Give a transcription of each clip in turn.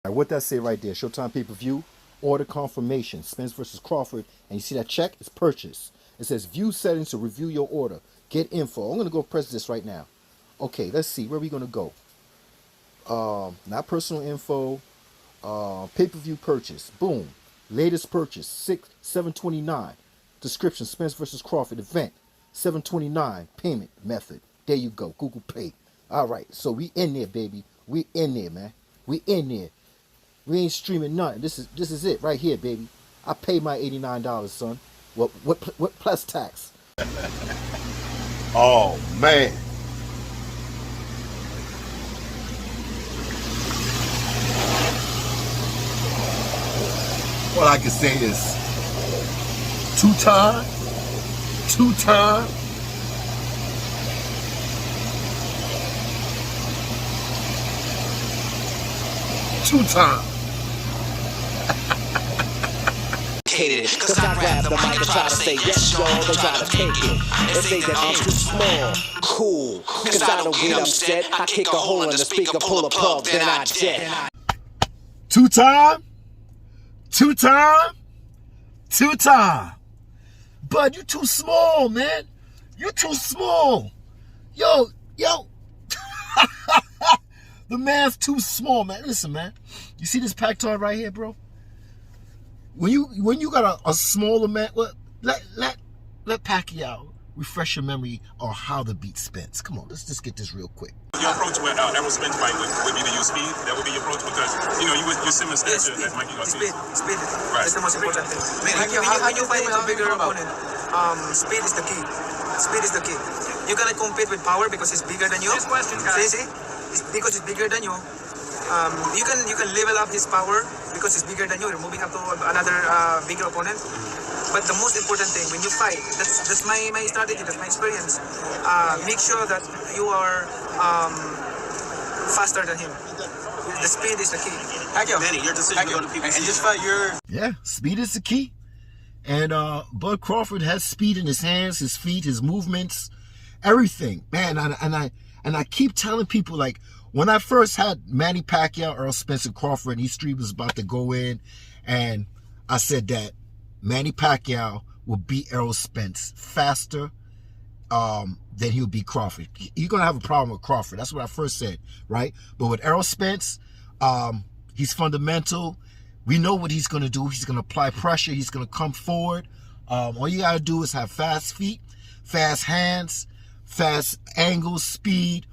All right, what that say right there? Showtime pay-per-view, order confirmation, Spence versus Crawford, and you see that check? It's purchase. It says view settings to review your order. Get info. I'm gonna go press this right now. Okay, let's see where we gonna go. Not personal info. Pay-per-view purchase. Boom. Latest purchase 7/29. Description: Spence versus Crawford event 7/29. Payment method. There you go. Google Pay. All right, so we in there, baby. We in there, man. We in there. We ain't streaming nothing. This is it right here, baby. I paid my $89, son. What plus tax? Oh man. What I can say is two-time, Cause I grab the mic and try to say yes, y'all, they try to take it and say that I'm too small. Cool, cause I don't get upset. I kick a hole in the speaker, pull a plug, then I jet. two-time. Bud, you too small, man. You too small. Yo. The man's too small, man. Listen, man. You see this pack toy right here, bro? When you got a smaller man, well, let Pacquiao refresh your memory on how the beat spins. Come on, let's just get this real quick. Your approach with Errol Spence fight would be to use speed. That would be your approach because you're similar stature as Mikey Garcia. Speed. Right. That's the most important thing. How you fight with a bigger opponent? Speed is the key. Speed is the key. You cannot compete with power because it's bigger than you. See? Because it's bigger than you. You can level up his power because it's bigger than you. You're moving up to another bigger opponent. But the most important thing when you fight, that's my strategy, that's my experience. Make sure that you are faster than him. The speed is the key. Manny, your decision to go to PBC. And just fight Yeah, speed is the key. And Bud Crawford has speed in his hands, his feet, his movements, everything. Man, and I keep telling people, like, when I first had Manny Pacquiao, Errol Spence, and Crawford, and these three was about to go in, and I said that Manny Pacquiao will beat Errol Spence faster than he'll beat Crawford. You're going to have a problem with Crawford. That's what I first said, right? But with Errol Spence, he's fundamental. We know what he's going to do. He's going to apply pressure. He's going to come forward. All you got to do is have fast feet, fast hands, fast angles, speed,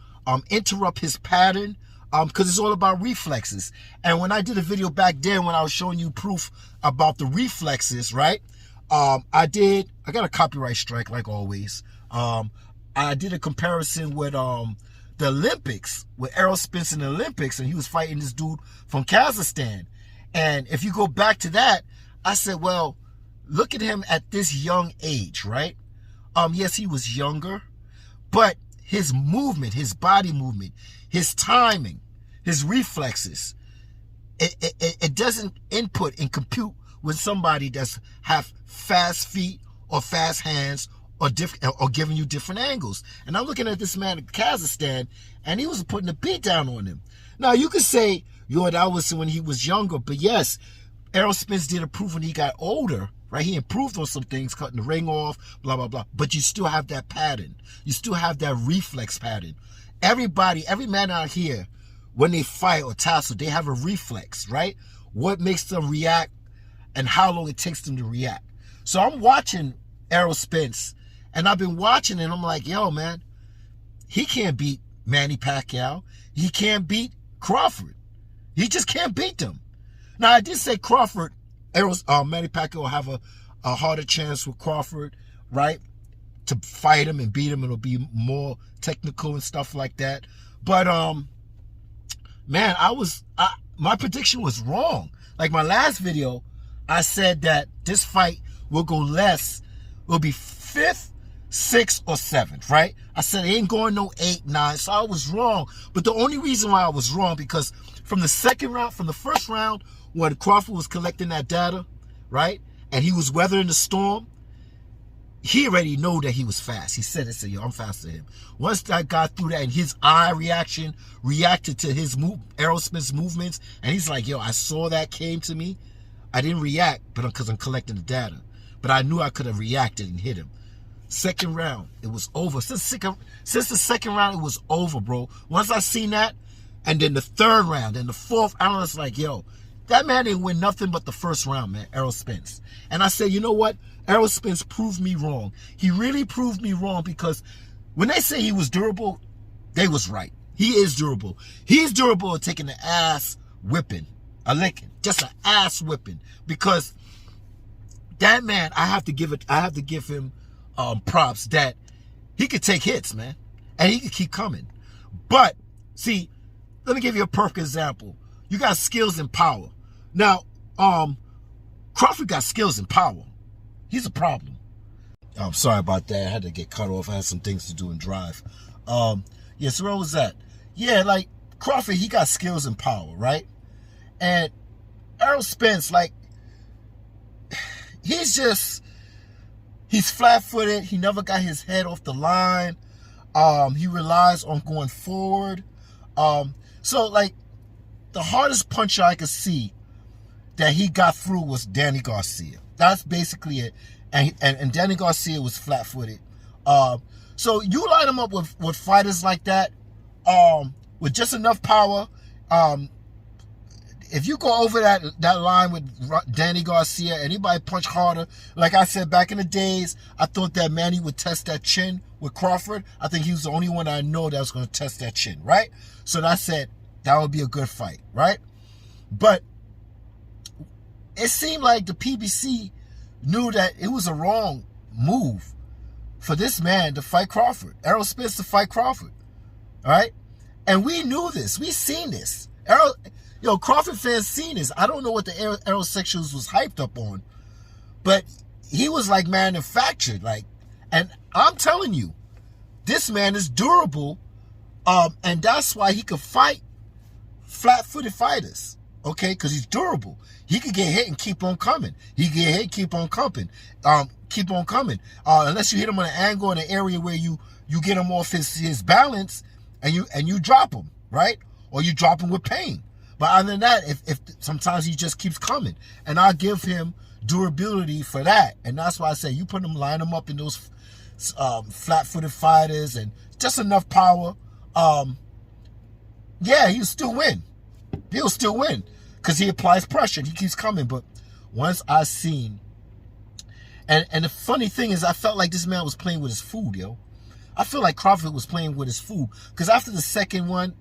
interrupt his pattern, because it's all about reflexes. And when I did a video back then when I was showing you proof about the reflexes, right? I got a copyright strike like always. I did a comparison with the Olympics, with Errol Spence in the Olympics, and he was fighting this dude from Kazakhstan. And if you go back to that, I said, well, look at him at this young age, right? Yes, he was younger, but his movement, his body movement, his timing, his reflexes, it doesn't input and compute with somebody that's have fast feet or fast hands or giving you different angles. And I'm looking at this man in Kazakhstan, and he was putting a beat down on him. Now, you could say, that was when he was younger, but yes, Errol Spence did improve when he got older, right? He improved on some things, cutting the ring off, blah, blah, blah. But you still have that pattern. You still have that reflex pattern. Every man out here, when they fight or tussle, they have a reflex, right? What makes them react and how long it takes them to react. So I'm watching Errol Spence, and I've been watching it, and I'm like, yo, man, he can't beat Manny Pacquiao. He can't beat Crawford. He just can't beat them. Now, I did say Crawford, Manny Pacquiao will have a harder chance with Crawford, right? To fight him and beat him. It'll be more technical and stuff like that. But, man, my prediction was wrong. Like my last video, I said that this fight will go less, will be 5th, 6th, or 7th, right? I said it ain't going no 8, 9, so I was wrong. But the only reason why I was wrong, because from the first round, when Crawford was collecting that data, right, and he was weathering the storm, he already know that he was fast. He said, yo, I'm faster than him. Once I got through that and his eye reacted to his Aerosmith's movements, and he's like, yo, I saw that came to me. I didn't react, but because I'm collecting the data. But I knew I could have reacted and hit him. Second round, it was over. Since the second round, it was over, bro. Once I seen that, and then the third round, and the fourth, I was like, yo, that man didn't win nothing but the first round, man, Errol Spence. And I said, you know what? Errol Spence proved me wrong. He really proved me wrong, because when they say he was durable, they was right. He is durable. He's durable at taking the ass whipping, a licking, just an ass whipping. Because that man, I have to give him props that he could take hits, man, and he could keep coming. But see, let me give you a perfect example. You got skills and power. Now, Crawford got skills and power. He's a problem. I'm sorry about that. I had to get cut off. I had some things to do and drive. Yeah, so where was that? Yeah, like Crawford, he got skills and power, right? And Errol Spence, like, he's flat-footed. He never got his head off the line. He relies on going forward. So, like, the hardest puncher I could see that he got through was Danny Garcia. That's basically it. And Danny Garcia was flat-footed. So you line him up with fighters like that, with just enough power. If you go over that line with Danny Garcia, anybody punch harder. Like I said, back in the days, I thought that Manny would test that chin with Crawford. I think he was the only one I know that was going to test that chin, right? So I said that would be a good fight, right? But it seemed like the PBC knew that it was a wrong move for this man to fight Crawford. Errol Spence to fight Crawford, all right? And we knew this. We seen this. Crawford fans seen this. I don't know what the Aerosexuals was hyped up on, but he was like manufactured. Like, and I'm telling you, this man is durable, and that's why he could fight flat-footed fighters. Okay, because he's durable. He could get hit and keep on coming. He could get hit, keep on coming. Unless you hit him on an angle in an area where you get him off his balance, and you drop him, right? Or you drop him with pain. But other than that, if sometimes he just keeps coming, and I give him durability for that, and that's why I say you line him up in those flat-footed fighters and just enough power. Yeah, he'll still win. He'll still win because he applies pressure and he keeps coming. But once I seen, and the funny thing is, I felt like this man was playing with his food, yo. I feel like Crawford was playing with his food, because after the second round,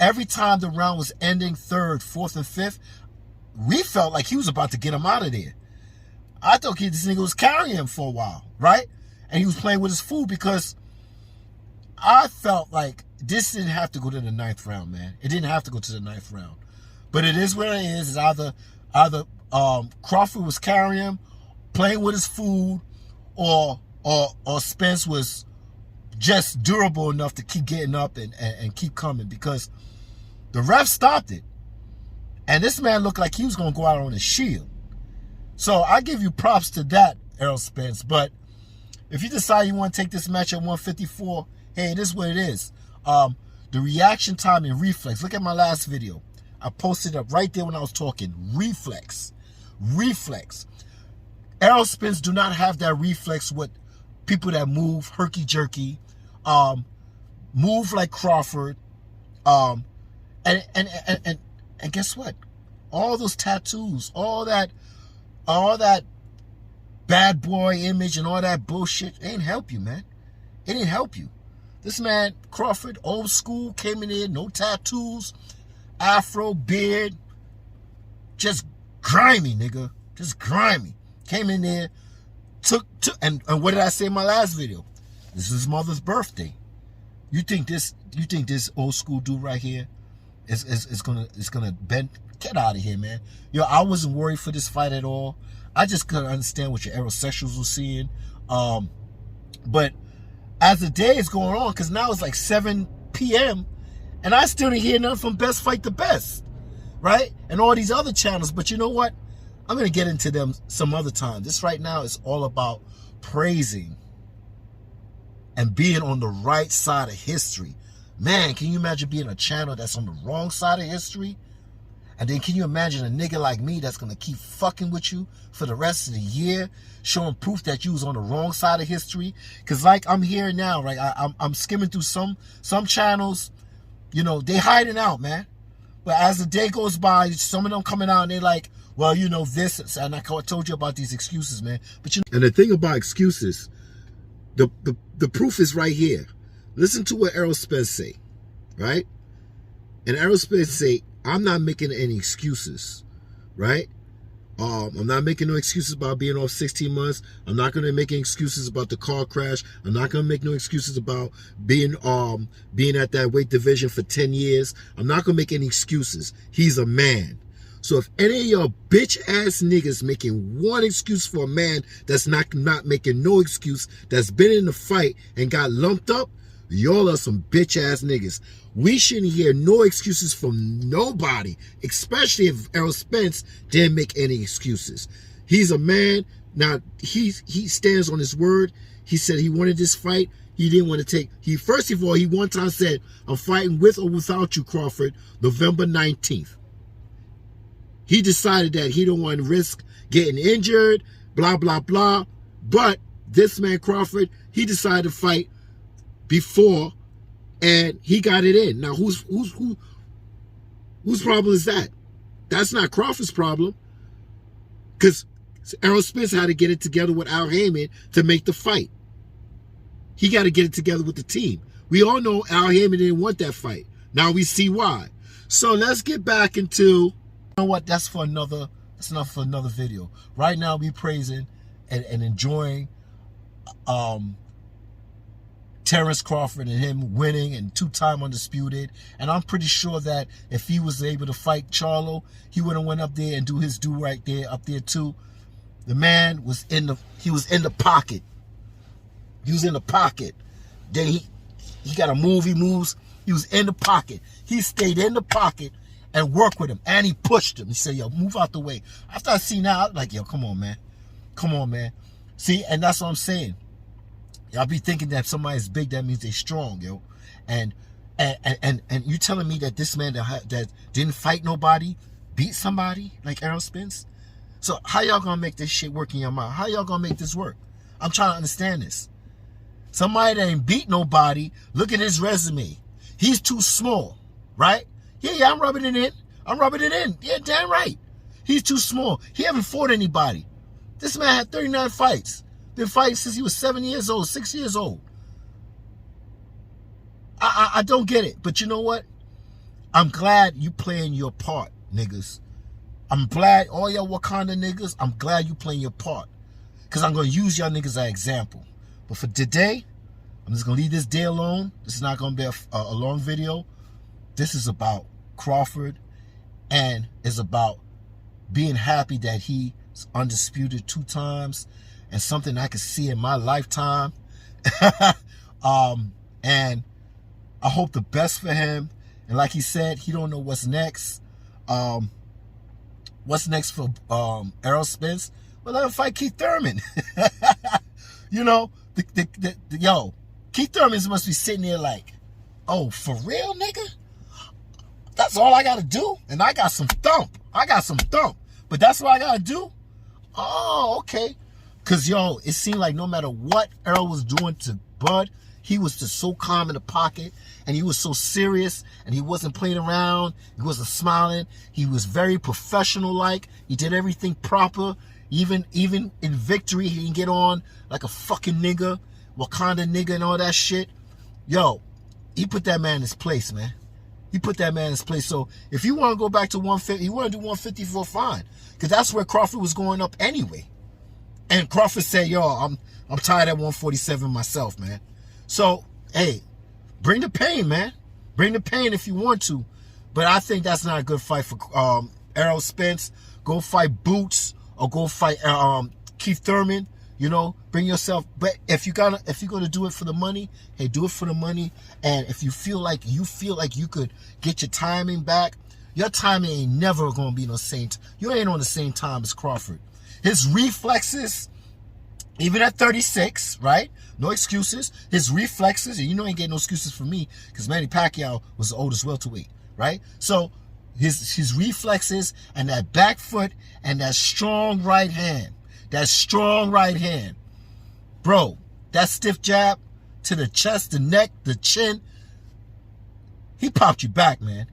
every time the round was ending, third, fourth, and fifth, we felt like he was about to get him out of there. I thought this nigga was carrying him for a while, right? And he was playing with his food, because I felt like this didn't have to go to the 9th round, man. It didn't have to go to the 9th round. But it is what it is. It's either Crawford was carrying him, playing with his food, or Spence was just durable enough to keep getting up and keep coming, because the ref stopped it. And this man looked like he was going to go out on a shield. So I give you props to that, Errol Spence. But if you decide you want to take this match at 154, hey, it is what it is. The reaction time and reflex. Look at my last video. I posted up right there when I was talking. Reflex. Errol Spence do not have that reflex with people that move herky-jerky, move like Crawford, and guess what? All those tattoos, all that bad boy image and all that bullshit, it didn't help you, man. It didn't help you. This man, Crawford, old school, came in there, no tattoos, afro, beard, just grimy, nigga. Just grimy. Came in there, and what did I say in my last video? This is his mother's birthday. You think this old school dude right here is gonna bend? Get out of here, man. Yo, I wasn't worried for this fight at all. I just couldn't understand what your Aerosexuals were seeing. But as the day is going on, because now it's like 7 p.m., and I still didn't hear nothing from Best Fight the Best, right? And all these other channels. But you know what? I'm going to get into them some other time. This right now is all about praising and being on the right side of history. Man, can you imagine being a channel that's on the wrong side of history? And then can you imagine a nigga like me that's going to keep fucking with you for the rest of the year, showing proof that you was on the wrong side of history? Because like I'm here now, right? I'm skimming through some channels, you know, they hiding out, man. But as the day goes by, some of them coming out and they're like, well, you know, this, and I told you about these excuses, man. But you know, and the thing about excuses, the proof is right here. Listen to what Errol Spence say, right? And Errol Spence say, I'm not making any excuses, right? I'm not making no excuses about being off 16 months. I'm not going to make any excuses about the car crash. I'm not going to make no excuses about being at that weight division for 10 years. I'm not going to make any excuses. He's a man. So if any of y'all bitch ass niggas making one excuse for a man that's not making no excuse, that's been in the fight and got lumped up, y'all are some bitch ass niggas. We shouldn't hear no excuses from nobody, especially if Errol Spence didn't make any excuses. He's a man. Now, he stands on his word. He said he wanted this fight. He didn't want to take... First of all, he one time said, I'm fighting with or without you, Crawford, November 19th. He decided that he don't want to risk getting injured, blah, blah, blah. But this man, Crawford, he decided to fight before, and he got it in. Now, whose problem is that? That's not Crawford's problem, because Errol Spence had to get it together with Al Heyman to make the fight. He got to get it together with the team. We all know Al Heyman didn't want that fight. Now we see why. So let's get back into, you know what? That's enough for another video. Right now, we praising and enjoying Terrence Crawford and him winning and two-time undisputed. And I'm pretty sure that if he was able to fight Charlo, he would have went up there and do his do right there, up there too. The man was in the pocket. He was in the pocket. Then he got to move, he moves. He was in the pocket. He stayed in the pocket and worked with him. And he pushed him. He said, yo, move out the way. After I seen that, I was like, yo, come on, man. Come on, man. See, and that's what I'm saying. Y'all be thinking that somebody's big, that means they strong, yo. And you telling me that this man that didn't fight nobody beat somebody like Errol Spence? So how y'all gonna make this shit work in your mind? How y'all gonna make this work? I'm trying to understand this. Somebody that ain't beat nobody, look at his resume. He's too small, right? Yeah, I'm rubbing it in. I'm rubbing it in. Yeah, damn right. He's too small. He haven't fought anybody. This man had 39 fights. Been fighting since he was 7 years old, 6 years old. I don't get it. But you know what? I'm glad you playing your part, niggas. I'm glad, all y'all Wakanda niggas, I'm glad you playing your part. Because I'm going to use y'all niggas as an example. But for today, I'm just going to leave this day alone. This is not going to be a long video. This is about Crawford. And it's about being happy that he's undisputed 2 times. And something I could see in my lifetime. And I hope the best for him. And like he said, he don't know what's next. What's next for Errol Spence? Well, let him fight Keith Thurman. You know, yo, Keith Thurman must be sitting there like, oh, for real, nigga? That's all I got to do? And I got some thump. But that's what I got to do? Oh, okay. Because, yo, it seemed like no matter what Errol was doing to Bud, he was just so calm in the pocket, and he was so serious, and he wasn't playing around, he wasn't smiling, he was very professional-like, he did everything proper, even in victory, he didn't get on like a fucking nigga, Wakanda nigga and all that shit. Yo, he put that man in his place, man. He put that man in his place. So if you want to go back to 150, you want to do 154, fine. Because that's where Crawford was going up anyway. And Crawford said, yo, I'm tired at 147 myself, man. So, hey, bring the pain, man. Bring the pain if you want to. But I think that's not a good fight for Errol Spence. Go fight Boots or go fight Keith Thurman. You know, bring yourself. But if you're gonna do it for the money, hey, do it for the money. And if you feel like you could get your timing back, Your timing ain't never gonna be no same. You ain't on the same time as Crawford. His reflexes, even at 36, right? No excuses. His reflexes, and you know ain't getting no excuses from me because Manny Pacquiao was the oldest welterweight, right? So his reflexes and that back foot and that strong right hand, bro, that stiff jab to the chest, the neck, the chin, he popped you back, man.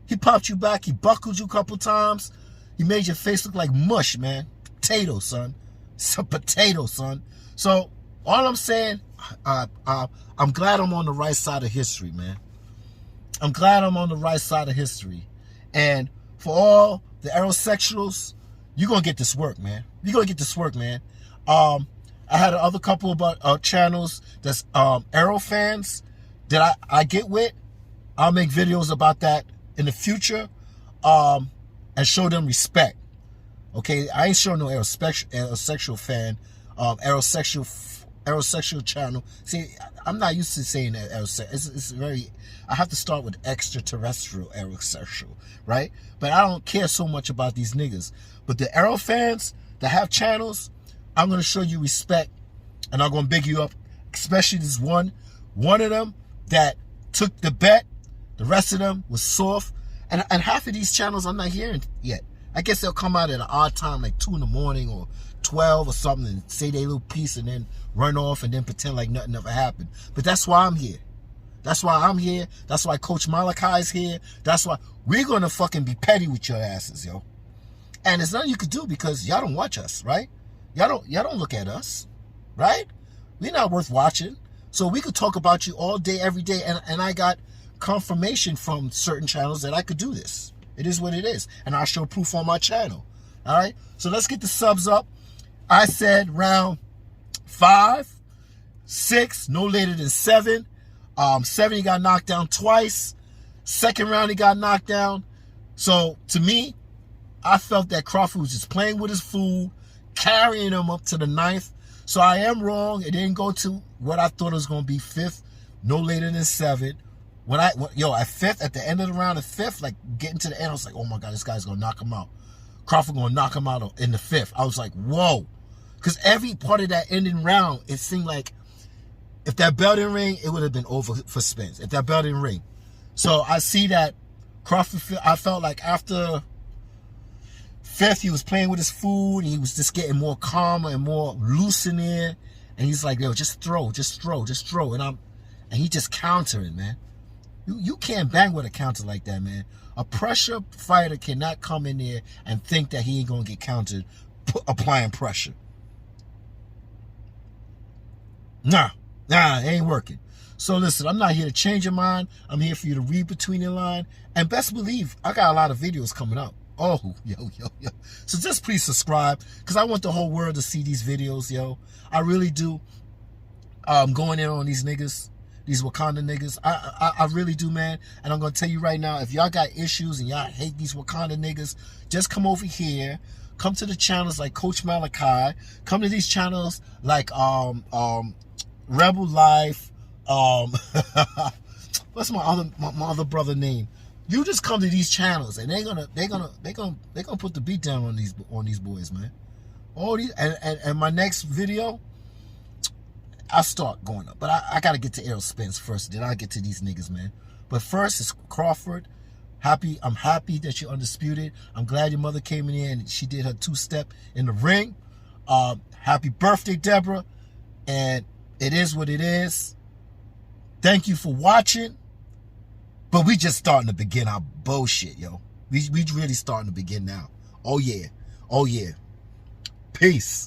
He popped you back. He buckled you a couple times. He made your face look like mush, man. Potato, son. Some potato, son. So all I'm saying, I'm glad I'm on the right side of history, man. I'm glad I'm on the right side of history. And for all the aerosexuals, you're going to get this work, man. You're going to get this work, man. I had another couple of channels that's aero fans that I get with. I'll make videos about that in the future and show them respect. Okay, I ain't showing no aerosexual fan, aerosexual channel. See, I'm not used to saying that aerosexual. It's very, I have to start with extraterrestrial aerosexual, right? But I don't care so much about these niggas. But the aero fans that have channels, I'm gonna show you respect, and I'm gonna big you up. Especially this one of them that took the bet. The rest of them was soft, and half of these channels I'm not hearing yet. I guess they'll come out at an odd time, like 2 in the morning or 12 or something, and say their little piece and then run off and then pretend like nothing ever happened. But that's why I'm here. That's why I'm here. That's why Coach Malachi's here. That's why we're gonna fucking be petty with your asses, yo. And there's nothing you could do because y'all don't watch us, right? Y'all don't look at us, right? We're not worth watching. So we could talk about you all day, every day, and I got confirmation from certain channels that I could do this. It is what it is. And I'll show proof on my channel. All right? So let's get the subs up. I said round 5, 6, no later than 7. 7, he got knocked down twice. Second round, he got knocked down. So to me, I felt that Crawford was just playing with his food, carrying him up to the 9th. So I am wrong. It didn't go to what I thought it was going to be, 5th, no later than 7. At 5th, at the end of the round, at 5th, like getting to the end, I was like, oh my God, this guy's going to knock him out. Crawford going to knock him out in the 5th. I was like, whoa. Because every part of that ending round, it seemed like if that bell didn't ring, it would have been over for Spence. If that bell didn't ring. So I see that Crawford, I felt like after 5th, he was playing with his food. And he was just getting more calmer and more loose in there. And he's like, yo, just throw. And he just countering, man. You can't bang with a counter like that, man. A pressure fighter cannot come in there and think that he ain't going to get countered applying pressure. Nah, it ain't working. So listen, I'm not here to change your mind. I'm here for you to read between your line. And best believe, I got a lot of videos coming up. Oh, yo. So just please subscribe because I want the whole world to see these videos, yo. I really do. Going in on these niggas. These Wakanda niggas, I really do, man. And I'm gonna tell you right now, if y'all got issues and y'all hate these Wakanda niggas, just come over here. Come to the channels like Coach Malachi. Come to these channels like Rebel Life. What's my other brother name? You just come to these channels and they're gonna put the beat down on these boys, man. All these and my next video, I'll start going up. But I got to get to Errol Spence first. Then I'll get to these niggas, man. But first, it's Crawford. I'm happy that you're undisputed. I'm glad your mother came in here and she did her 2-step in the ring. Happy birthday, Deborah. And it is what it is. Thank you for watching. But we just starting to begin our bullshit, yo. We really starting to begin now. Oh, yeah. Peace.